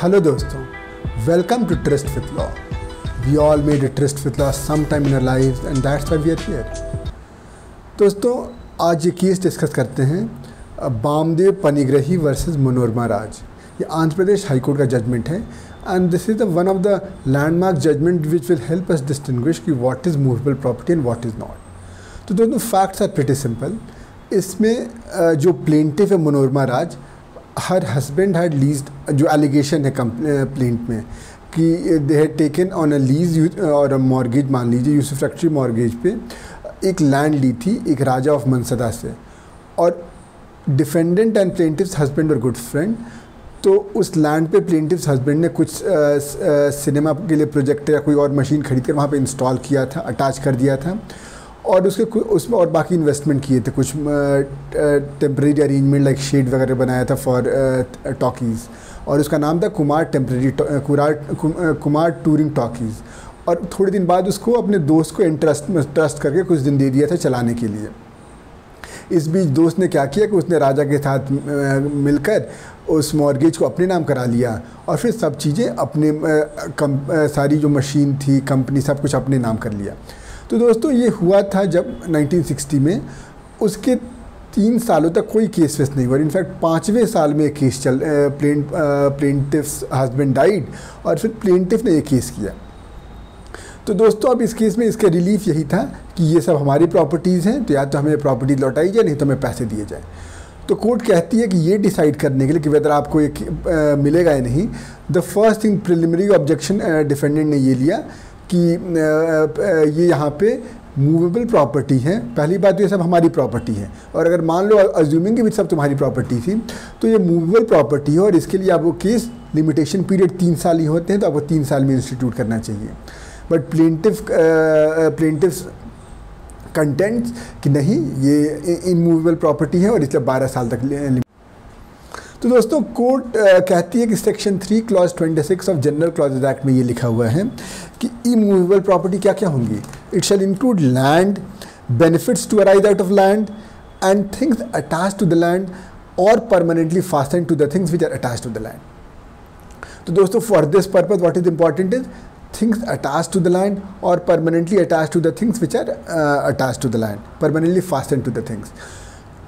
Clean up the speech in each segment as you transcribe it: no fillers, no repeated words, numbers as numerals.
Hello दोस्तों, welcome to Trust with Law. We all made a trust with law sometime in our lives and that's why we are here. दोस्तों आज ये case discuss करते हैं Bamdev Panigrahi versus Manorama Raj. ये Andhra Pradesh high court का judgment है and this is the one of the landmark judgment which will help us distinguish कि what is movable property and what is not. तो दोस्तों फैक्ट्स आर प्रीटी सिंपल। इसमें जो प्लेंटिफ है मनोरमा राज, her husband had leased, जो allegation है plaint में कि they had taken on a lease और मॉर्गेज, मान लीजिए यूसुफ्रैक्टरी मॉर्गेज पे एक लैंड ली थी एक राजा ऑफ मनसदा से, और डिफेंडेंट एंड प्लेंटिव्स हस्बैंड और गुड फ्रेंड। तो उस लैंड पे प्लेंटिव्स हस्बैंड ने कुछ सिनेमा के लिए प्रोजेक्टर या कोई और मशीन खरीद कर वहाँ पे इंस्टॉल किया था, अटैच कर दिया था, और उसमें और बाकी इन्वेस्टमेंट किए थे, कुछ टेम्प्रेरी अरेंजमेंट लाइक शेड वगैरह बनाया था फॉर टॉकीज़, और उसका नाम था कुमार टूरिंग टॉकीज़। और थोड़े दिन बाद उसको अपने दोस्त को ट्रस्ट करके कुछ दिन दे दिया था चलाने के लिए। इस बीच दोस्त ने क्या किया कि उसने राजा के साथ मिलकर उस मॉर्गेज को अपने नाम करा लिया और फिर सब चीज़ें अपने सारी जो मशीन थी, कंपनी, सब कुछ अपने नाम कर लिया। तो दोस्तों ये हुआ था जब 1960 में, उसके 3 सालों तक कोई केस वेस नहीं हुआ। इनफैक्ट 5वें साल में एक केस प्लेंटिफ्स हस्बैंड डाइड और फिर प्लेंटिफ ने एक केस किया। तो दोस्तों अब इस केस में इसका रिलीफ यही था कि ये सब हमारी प्रॉपर्टीज़ हैं, तो या तो हमें प्रॉपर्टी लौटाई जाए, नहीं तो हमें पैसे दिए जाए। तो कोर्ट कहती है कि ये डिसाइड करने के लिए कि वेदर आपको एक मिलेगा या नहीं, the first thing preliminary objection defendant ने ये लिया कि ये यहाँ पे मूवेबल प्रॉपर्टी है। पहली बात तो ये सब हमारी प्रॉपर्टी है, और अगर मान लो अज्यूमिंग कि भी सब तुम्हारी प्रॉपर्टी थी, तो ये मूवेबल प्रॉपर्टी है और इसके लिए आपको केस लिमिटेशन पीरियड 3 साल ही होते हैं, तो आपको 3 साल में इंस्टीट्यूट करना चाहिए। बट प्लेंटिव्स कंटेंट्स कि नहीं, ये इनमूवेबल प्रॉपर्टी है और इसलिए 12 साल तक। तो दोस्तों कोर्ट कहती है कि section 3 clause 26 of general clauses act में ये लिखा हुआ है कि इमूवेबल प्रॉपर्टी क्या क्या होंगी। It shall include land, benefits to arise out of land and things attached to the land और permanently fastened to the things which are attached to the land. तो दोस्तों for this purpose what is important is things attached to the land और permanently attached to the things which are attached to the land, permanently fastened to the things.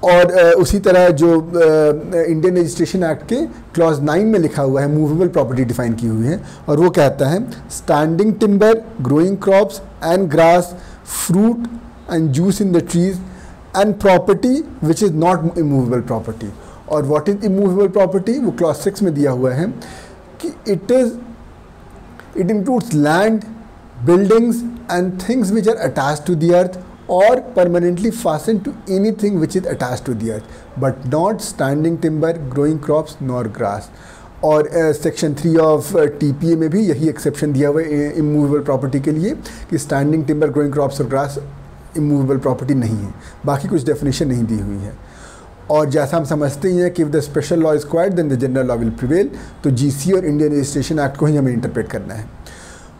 और उसी तरह जो Indian registration act के clause 9 में लिखा हुआ है मूवेबल प्रॉपर्टी डिफाइन की हुई है, और वो कहता है standing timber, growing crops and grass, fruit and juice in the trees and property which is not immovable property. और व्हाट इज़ इमूवेबल प्रॉपर्टी, वो क्लॉज 6 में दिया हुआ है कि it includes land, buildings and things which are attached to the earth or permanently fastened to anything which is attached to the earth, but not standing timber, growing crops nor grass। और section 3 of TPA में भी यही exception दिया हुआ है immovable property के लिए कि स्टैंडिंग टिम्बर, ग्रोइंग क्रॉप्स और ग्रास इमूवेबल प्रॉपर्टी नहीं है, बाकी कुछ डेफिनेशन नहीं दी हुई है। और जैसा हम समझते ही हैं कि if the special law is quite then the general law will prevail, तो GC और इंडियन रजिस्ट्रेशन एक्ट को ही हमें इंटरप्रेट करना है।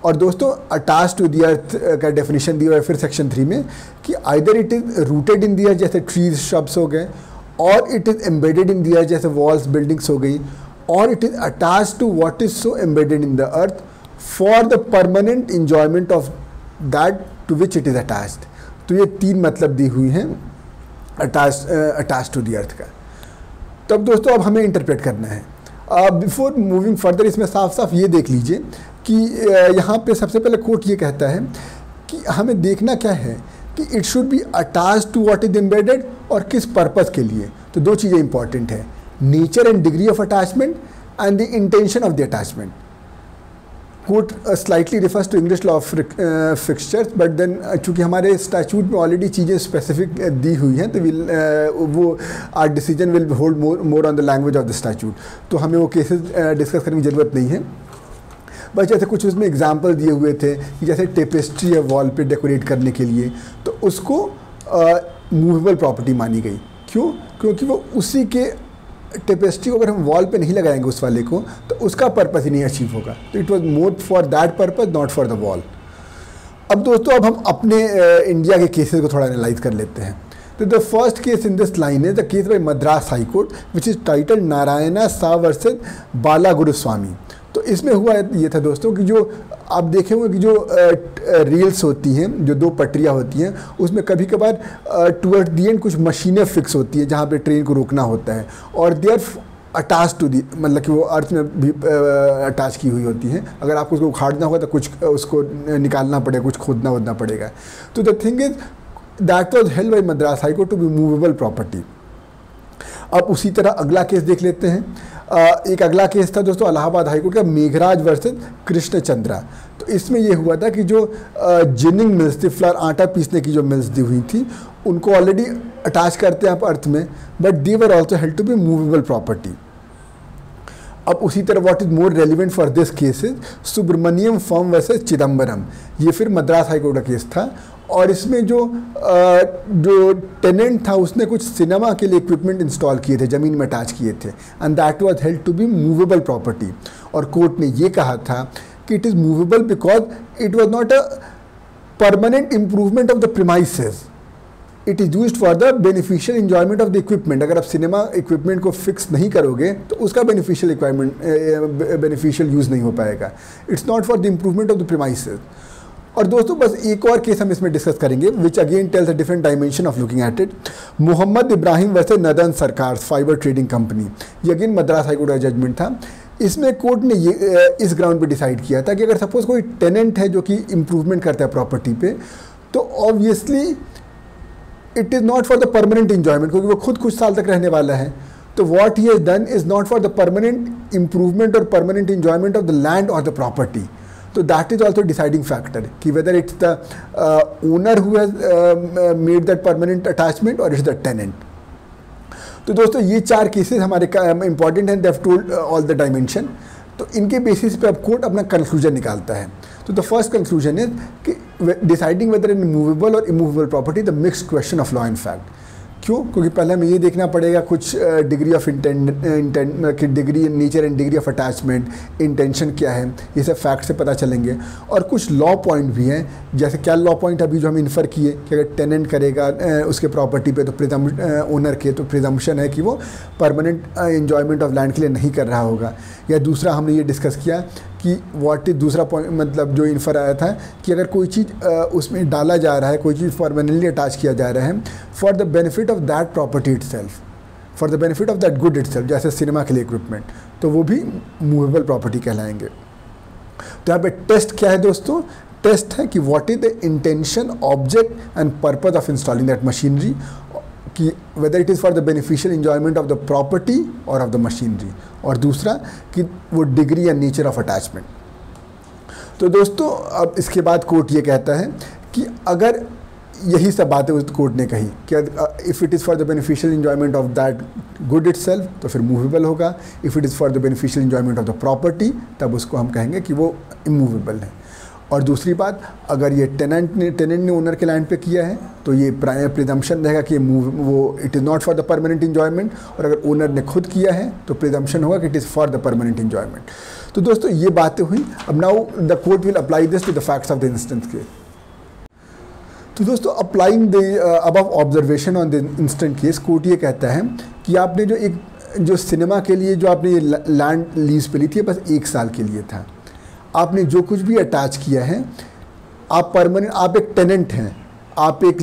और दोस्तों अटैच टू द अर्थ का डेफिनेशन दिया हुआ है फिर सेक्शन 3 में कि either it is rooted in the earth जैसे ट्रीज, श्रब्स हो गए, और it is embedded in the earth जैसे वॉल्स, बिल्डिंग्स हो गई, और it is attach to what is so embedded in the earth for the permanent enjoyment of that to which it is attached. तो ये 3 मतलब दी हुई हैं अटैच टू द अर्थ का। तब दोस्तों अब हमें इंटरप्रेट करना है। बिफोर मूविंग फर्दर इसमें साफ साफ ये देख लीजिए कि यहाँ पे सबसे पहले कोर्ट ये कहता है कि हमें देखना क्या है कि it should be attached to what is embedded, और किस पर्पस के लिए। तो 2 चीज़ें इंपॉर्टेंट है, nature and degree of attachment and the intention of the attachment. Court slightly refers to English law of fixtures, but then चूँकि हमारे statute में ऑलरेडी चीज़ें स्पेसिफिक दी हुई हैं, तो वो our decision will hold more on the language of the statute, तो हमें वो केसेस डिस्कस करने की ज़रूरत नहीं है। बस जैसे कुछ उसमें एग्जाम्पल दिए हुए थे कि जैसे टेपेस्ट्री है वॉल पे डेकोरेट करने के लिए, तो उसको मूवेबल प्रॉपर्टी मानी गई। क्यों? क्योंकि वो उसी के टेपेस्ट्री को अगर हम वॉल पे नहीं लगाएंगे उस वाले को, तो उसका पर्पस ही नहीं अचीव होगा। तो it was more for that purpose, not for the wall. अब दोस्तों अब हम अपने इंडिया के केसेस को थोड़ा एनालाइज कर लेते हैं। तो the first case in this line is the case by Madras High Court which is titled Narayana सा वर्सेस बाला गुरुस्वामी। तो इसमें हुआ ये था दोस्तों कि जो आप देखे होंगे कि जो रेल्स होती हैं, जो 2 पटरियाँ होती हैं, उसमें कभी कभार टुवर्ड दी एंड कुछ मशीनें फिक्स होती हैं जहाँ पे ट्रेन को रोकना होता है, और they are attach to the, मतलब कि वो अर्थ में भी अटैच की हुई होती हैं। अगर आपको उसको उखाड़ना होगा तो कुछ उसको निकालना पड़ेगा, कुछ खोदना वोदना पड़ेगा। तो the thing is that was held by Madras high court to be movable property. अब उसी तरह अगला केस देख लेते हैं। एक अगला केस था दोस्तों इलाहाबाद हाईकोर्ट का, मेघराज वर्सेस कृष्णचंद्रा। तो इसमें यह हुआ था कि जो जिनिंग मिल्स थी, फ्लावर आटा पीसने की जो मिल्स दी हुई थी, उनको ऑलरेडी अटैच करते हैं आप अर्थ में, but they were also held to be movable property. अब उसी तरह what is more relevant for this case is Subramaniam firm versus Chidambaram. ये फिर मद्रास हाईकोर्ट का केस था, और इसमें जो टेनेंट था उसने कुछ सिनेमा के लिए इक्विपमेंट इंस्टॉल किए थे, ज़मीन में अटैच किए थे, and that was held to be movable property. और कोर्ट ने ये कहा था कि it is movable because it was not a permanent improvement of the premises, it is used for the beneficial enjoyment of the equipment. अगर आप cinema equipment को fix नहीं करोगे तो उसका बेनिफिशियल यूज़ नहीं हो पाएगा। It's not for the improvement of the premises. और दोस्तों बस एक और केस हम इसमें डिस्कस करेंगे, which again tells a different dimension of looking at it. Mohammed Ibrahim versus Nadan Sarkar fiber trading company. ये अगेन मद्रास हाईकोर्ट का जजमेंट था। इसमें कोर्ट ने ये इस ग्राउंड पे डिसाइड किया था कि अगर सपोज कोई टेनेंट है जो कि इम्प्रूवमेंट करता है प्रॉपर्टी पे, तो obviously it is not for the permanent enjoyment, क्योंकि वो खुद कुछ साल तक रहने वाला है। तो what he has done is not for the permanent improvement और permanent enjoyment of the land और द प्रॉपर्टी। तो that is also deciding factor कि whether it's the owner who has made that permanent attachment और it's the tenant. तो दोस्तों ये 4 cases हमारे important हैं, they have told all the dimension. तो इनके बेसिस पे अब कोर्ट अपना कंक्लूजन निकालता है। तो द फर्स्ट कंक्लूजन इज कि डिसाइडिंग वेदर इन मूवेबल और immovable property the mixed question of law and fact. क्यों? क्योंकि पहले हमें ये देखना पड़ेगा कुछ degree of intent, degree in nature and degree of attachment, intention क्या है, ये सब फैक्ट से पता चलेंगे। और कुछ लॉ पॉइंट भी हैं, जैसे क्या लॉ पॉइंट अभी जो हम इन्फर किए कि अगर टेनेंट करेगा उसके प्रॉपर्टी पे तो ओनर के तो प्रिजम्पशन है कि वो परमानेंट एंजॉयमेंट ऑफ लैंड के लिए नहीं कर रहा होगा। या दूसरा हमने ये डिस्कस किया कि व्हाट इज दूसरा पॉइंट, मतलब जो इन्फर आया था कि अगर कोई चीज़ उसमें डाला जा रहा है, कोई चीज़ परमानेंटली अटैच किया जा रहा है for the benefit of that property itself, for the benefit of that good itself, जैसे सिनेमा के लिए इक्विपमेंट, तो वो भी मूवेबल प्रॉपर्टी कहलाएंगे। तो यहाँ पे टेस्ट क्या है दोस्तों? टेस्ट है कि what is the intention, object and purpose of installing that machinery, कि whether it is for the beneficial enjoyment of the property और ऑफ द मशीनरी, और दूसरा कि वो डिग्री या नेचर ऑफ अटैचमेंट। तो दोस्तों अब इसके बाद कोर्ट ये कहता है कि अगर यही सब बातें उस कोर्ट ने कही कि if it is for the beneficial enjoyment of that good itself तो फिर मूवेबल होगा, if it is for the beneficial enjoyment of the property तब उसको हम कहेंगे कि वो इमूवेबल है। और दूसरी बात, अगर ये टेनेंट ने ओनर के लैंड पे किया है तो ये प्रिजम्पशन रहेगा कि वो it is not for the permanent enjoyment, और अगर ओनर ने खुद किया है तो प्रिजम्पशन होगा कि it is for the permanent enjoyment. तो दोस्तों ये बातें हुई। अब now the court will apply this to the facts of the instance case. तो दोस्तों applying the above observation on the instant case, court ये कहता है कि आपने जो सिनेमा के लिए जो आपने लैंड लीज पे ली थी बस 1 साल के लिए था, आपने जो कुछ भी अटैच किया है, आप एक टेनेंट हैं, आप एक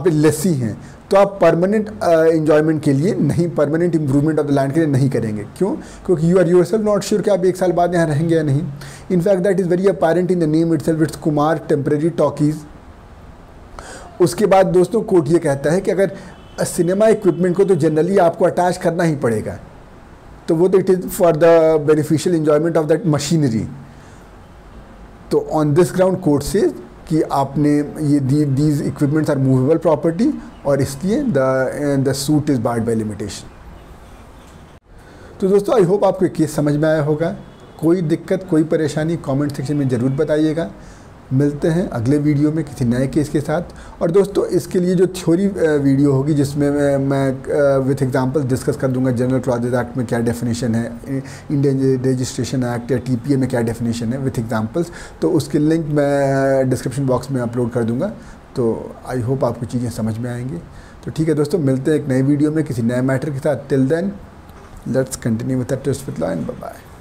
लेसी हैं, तो आप परमानेंट एंजॉयमेंट के लिए नहीं, permanent improvement of the land के लिए नहीं करेंगे। क्यों? क्योंकि you are yourself not sure कि आप 1 साल बाद यहाँ रहेंगे या नहीं। In fact that is very apparent in the name itself, it's Kumar temporary talkies. उसके बाद दोस्तों कोर्ट ये कहता है कि अगर सिनेमा इक्विपमेंट को तो जनरली आपको अटैच करना ही पड़ेगा, तो वो तो it is for the beneficial enjoyment of that machinery. तो ऑन दिस ग्राउंड कोर्ट से कि आपने ये these equipments are movable property और इसलिए the suit is barred by limitation. तो दोस्तों आई होप आपको केस समझ में आया होगा। कोई दिक्कत, कोई परेशानी कमेंट सेक्शन में ज़रूर बताइएगा। मिलते हैं अगले वीडियो में किसी नए केस के साथ। और दोस्तों इसके लिए जो थ्योरी वीडियो होगी जिसमें मैं विथ एग्जांपल डिस्कस कर दूंगा जनरल क्लॉजेज एक्ट में क्या डेफिनेशन है, इंडियन रजिस्ट्रेशन एक्ट या टीपीए में क्या डेफिनेशन है विथ एग्जांपल्स, तो उसके लिंक मैं डिस्क्रिप्शन बॉक्स में अपलोड कर दूंगा। तो आई होप आपको चीज़ें समझ में आएंगी। तो ठीक है दोस्तों, मिलते हैं एक नए वीडियो में किसी नए मैटर के साथ। Till then let's continue with the twist with law and bye bye.